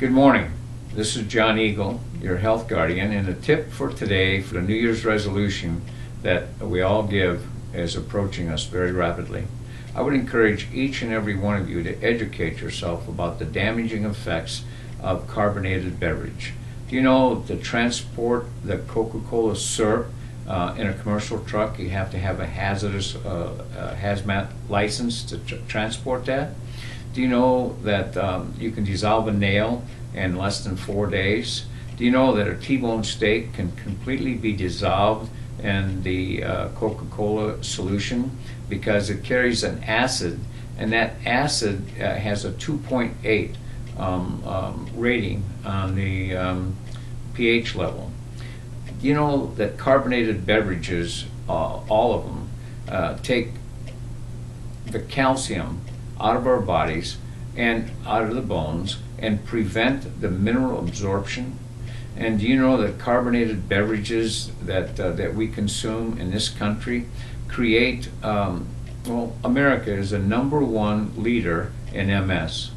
Good morning. This is John Eagle, your health guardian, and a tip for today for the New Year's resolution that we all give is approaching us very rapidly. I would encourage each and every one of you to educate yourself about the damaging effects of carbonated beverage. Do you know to transport the Coca-Cola syrup in a commercial truck, you have to have a hazardous hazmat license to transport that? Do you know that you can dissolve a nail in less than 4 days? Do you know that a T-bone steak can completely be dissolved in the Coca-Cola solution because it carries an acid, and that acid has a 2.8 rating on the pH level? Do you know that carbonated beverages, all of them, take the calcium out of our bodies and out of the bones and prevent the mineral absorption? And do you know that carbonated beverages that we consume in this country create, well, America is the #1 leader in MS.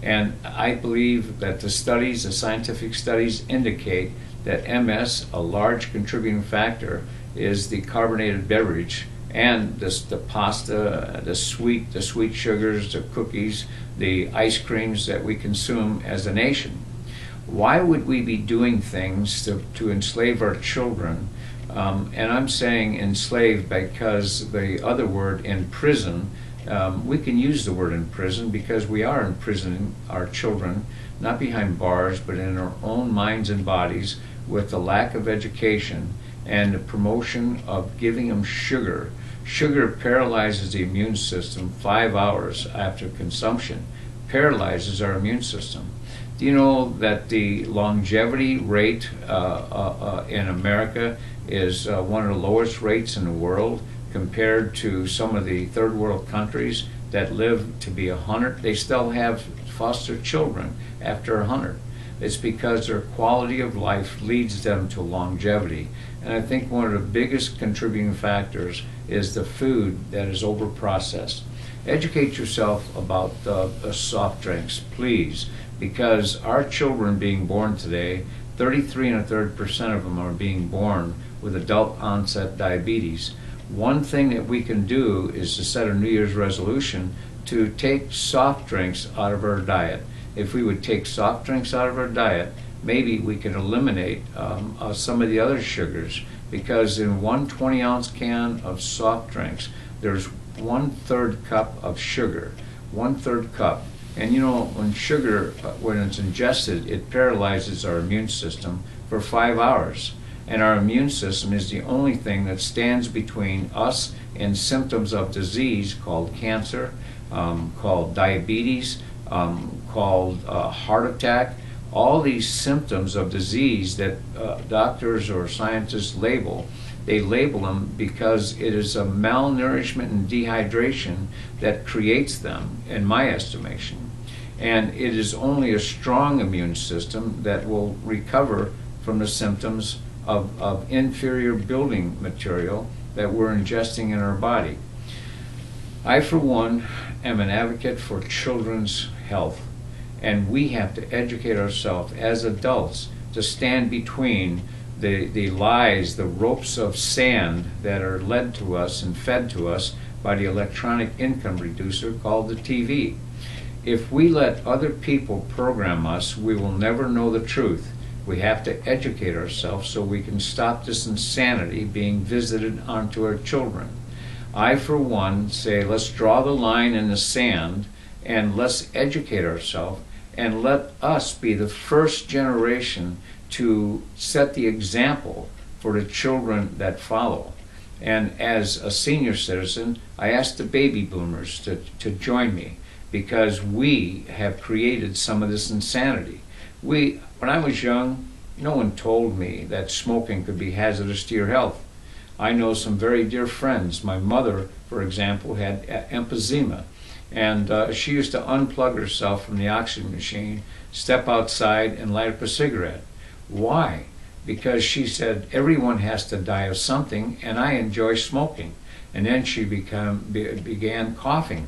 And I believe that the scientific studies indicate that MS, a large contributing factor, is the carbonated beverage and the pasta, the sweet sugars, the cookies, the ice creams that we consume as a nation. Why would we be doing things to enslave our children? And I'm saying enslave because the other word, imprison, we can use the word imprison because we are imprisoning our children, not behind bars, but in our own minds and bodies with the lack of education and the promotion of giving them sugar. Sugar paralyzes the immune system 5 hours after consumption, paralyzes our immune system. Do you know that the longevity rate in America is one of the lowest rates in the world compared to some of the third world countries that live to be 100? They still have foster children after 100. It's because their quality of life leads them to longevity. And I think one of the biggest contributing factors is the food that is overprocessed. Educate yourself about soft drinks, please, because our children being born today, 33 1/3% of them are being born with adult onset diabetes. One thing that we can do is to set a New Year's resolution to take soft drinks out of our diet. If we would take soft drinks out of our diet, maybe we can eliminate some of the other sugars, because in one 20-ounce can of soft drinks, there's 1/3 cup of sugar, 1/3 cup. And you know, when sugar, when it's ingested, it paralyzes our immune system for 5 hours. And our immune system is the only thing that stands between us and symptoms of disease called cancer, called diabetes, called heart attack. All these symptoms of disease that doctors or scientists label, they label them because it is a malnourishment and dehydration that creates them, in my estimation. And it is only a strong immune system that will recover from the symptoms of inferior building material that we're ingesting in our body. I, for one, am an advocate for children's health, and we have to educate ourselves as adults to stand between the lies, the ropes of sand that are led to us and fed to us by the electronic income reducer called the TV. If we let other people program us, we will never know the truth. We have to educate ourselves so we can stop this insanity being visited onto our children. I, for one, say let's draw the line in the sand and let's educate ourselves and let us be the first generation to set the example for the children that follow. And as a senior citizen, I ask the baby boomers to join me, because we have created some of this insanity. When I was young, no one told me that smoking could be hazardous to your health. I know some very dear friends. My mother, for example, had emphysema, and she used to unplug herself from the oxygen machine, step outside, and light up a cigarette. Why? Because she said, everyone has to die of something, and I enjoy smoking. And then she began coughing.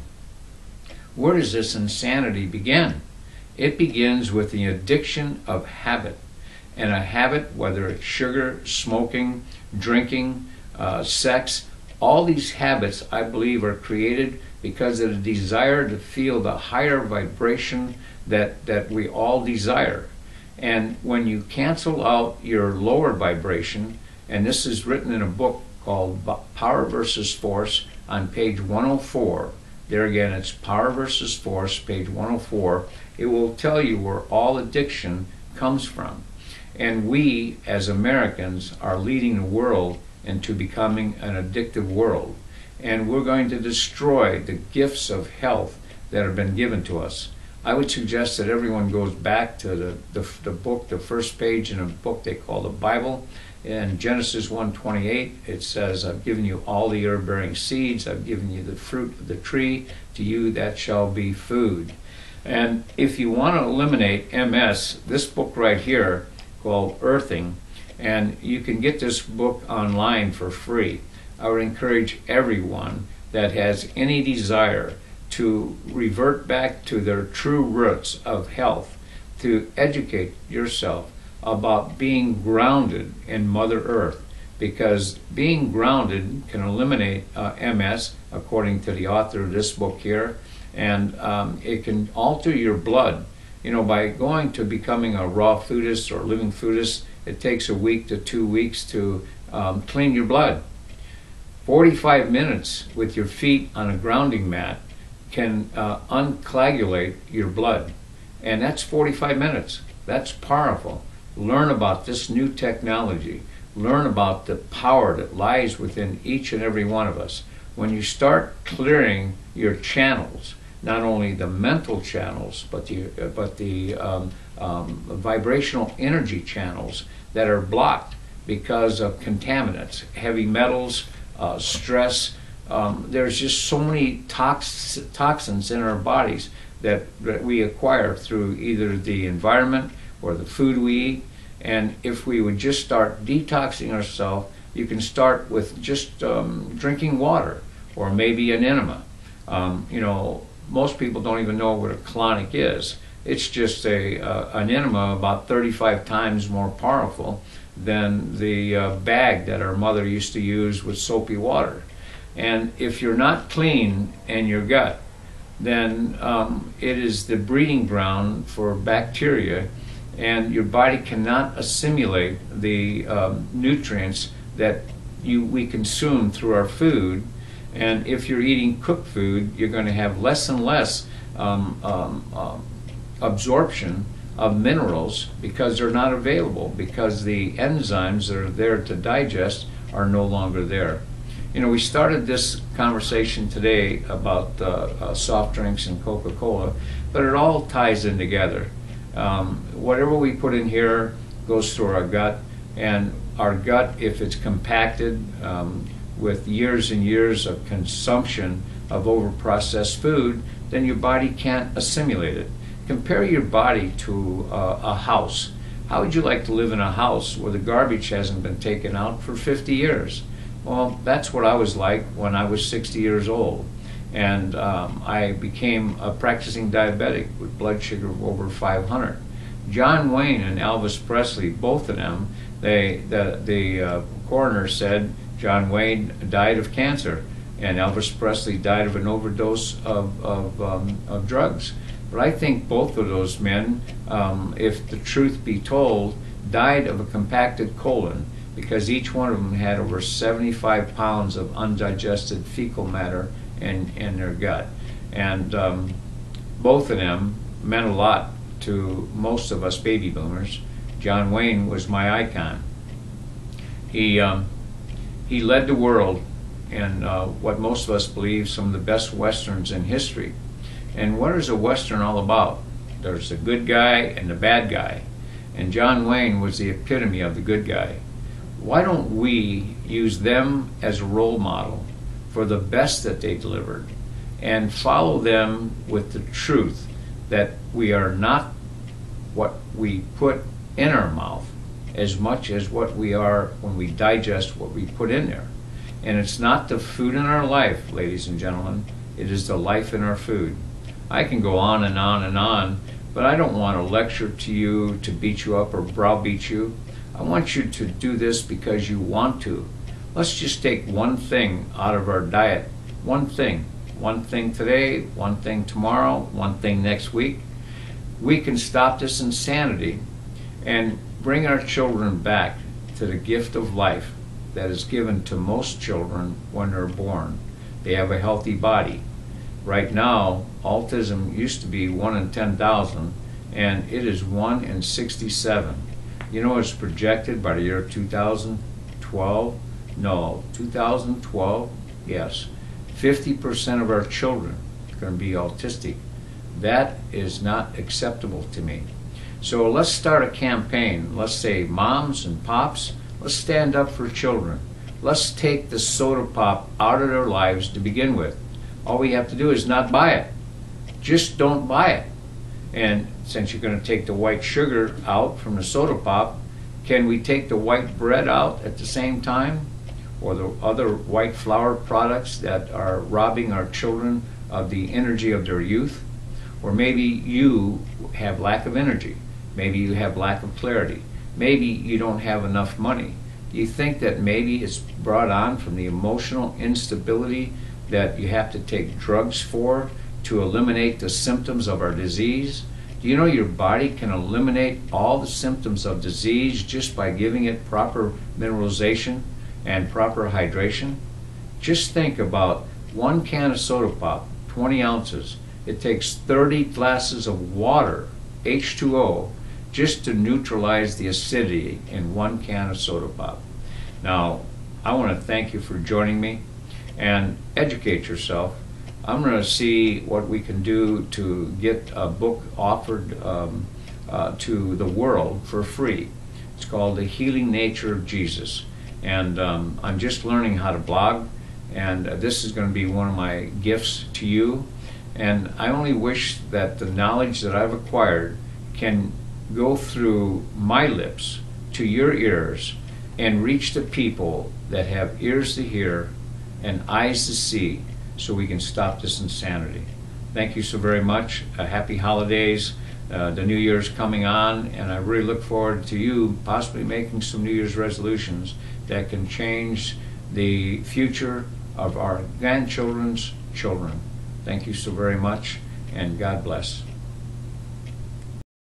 Where does this insanity begin? It begins with the addiction of habit. And a habit, whether it's sugar, smoking, drinking, sex, all these habits, I believe, are created because of the desire to feel the higher vibration that we all desire. And when you cancel out your lower vibration, and this is written in a book called Power versus Force on page 104, there again, it's Power versus Force, page 104, it will tell you where all addiction comes from. And we, as Americans, are leading the world into becoming an addictive world. And we're going to destroy the gifts of health that have been given to us. I would suggest that everyone goes back to the book, the first page in a book they call the Bible. In Genesis 1:28, it says, I've given you all the herb-bearing seeds, I've given you the fruit of the tree, to you that shall be food. And if you want to eliminate MS, this book right here, called Earthing, and you can get this book online for free. I would encourage everyone that has any desire to revert back to their true roots of health, to educate yourself about being grounded in Mother Earth, because being grounded can eliminate MS, according to the author of this book here, and it can alter your blood. You know, by going to becoming a raw foodist or living foodist, it takes a week to 2 weeks to clean your blood. 45 minutes with your feet on a grounding mat can uncoagulate your blood. And that's 45 minutes. That's powerful. Learn about this new technology. Learn about the power that lies within each and every one of us. When you start clearing your channels, not only the mental channels, but the vibrational energy channels that are blocked because of contaminants, heavy metals, stress. There's just so many toxins in our bodies that we acquire through either the environment or the food we eat. And if we would just start detoxing ourselves, you can start with just drinking water or maybe an enema. You know, most people don't even know what a colonic is. It's just an enema about 35 times more powerful than the bag that our mother used to use with soapy water. And if you're not clean in your gut, then it is the breeding ground for bacteria, and your body cannot assimilate the nutrients that we consume through our food. And if you're eating cooked food, you're going to have less and less absorption of minerals because they're not available, because the enzymes that are there to digest are no longer there. You know, we started this conversation today about soft drinks and Coca-Cola, but it all ties in together. Whatever we put in here goes through our gut, and our gut, if it's compacted with years and years of consumption of overprocessed food, then your body can't assimilate it. Compare your body to a house. How would you like to live in a house where the garbage hasn't been taken out for 50 years? Well, that's what I was like when I was 60 years old. And I became a practicing diabetic with blood sugar of over 500. John Wayne and Elvis Presley, both of them, the coroner said John Wayne died of cancer and Elvis Presley died of an overdose of drugs. But I think both of those men, if the truth be told, died of a compacted colon, because each one of them had over 75 pounds of undigested fecal matter in their gut. And both of them meant a lot to most of us baby boomers. John Wayne was my icon. He led the world in what most of us believe some of the best westerns in history. And what is a western all about? There's the good guy and the bad guy. And John Wayne was the epitome of the good guy. Why don't we use them as a role model for the best that they delivered and follow them with the truth that we are not what we put in our mouth as much as what we are when we digest what we put in there. And it's not the food in our life, ladies and gentlemen, it is the life in our food. I can go on and on and on, But I don't want to lecture to you to beat you up or browbeat you. I want you to do this because you want to. Let's just take one thing out of our diet. One thing. One thing today, one thing tomorrow, one thing next week. We can stop this insanity and bring our children back to the gift of life that is given to most children when they're born. They have a healthy body. Right now, autism used to be 1 in 10,000, and it is 1 in 67. You know, it's projected by the year 2012. No, 2012, yes. 50% of our children are going to be autistic. That is not acceptable to me. So let's start a campaign. Let's say, moms and pops, let's stand up for children. Let's take the soda pop out of their lives to begin with. All we have to do is not buy it. Just don't buy it. And since you're going to take the white sugar out from the soda pop, can we take the white bread out at the same time? Or the other white flour products that are robbing our children of the energy of their youth? Or maybe you have lack of energy. Maybe you have lack of clarity. Maybe you don't have enough money. Do you think that maybe it's brought on from the emotional instability that you have to take drugs for to eliminate the symptoms of our disease? Do you know your body can eliminate all the symptoms of disease just by giving it proper mineralization and proper hydration? Just think about 1 can of soda pop, 20 ounces. It takes 30 glasses of water, H2O, just to neutralize the acidity in 1 can of soda pop. Now, I want to thank you for joining me and educate yourself. I'm going to see what we can do to get a book offered to the world for free. It's called The Healing Nature of Jesus. And I'm just learning how to blog, and this is going to be one of my gifts to you. And I only wish that the knowledge that I've acquired can go through my lips to your ears and reach the people that have ears to hear and eyes to see, so we can stop this insanity. Thank you so very much. Happy holidays. The New Year's coming on, and I really look forward to you possibly making some New Year's resolutions that can change the future of our grandchildren's children. Thank you so very much, and God bless.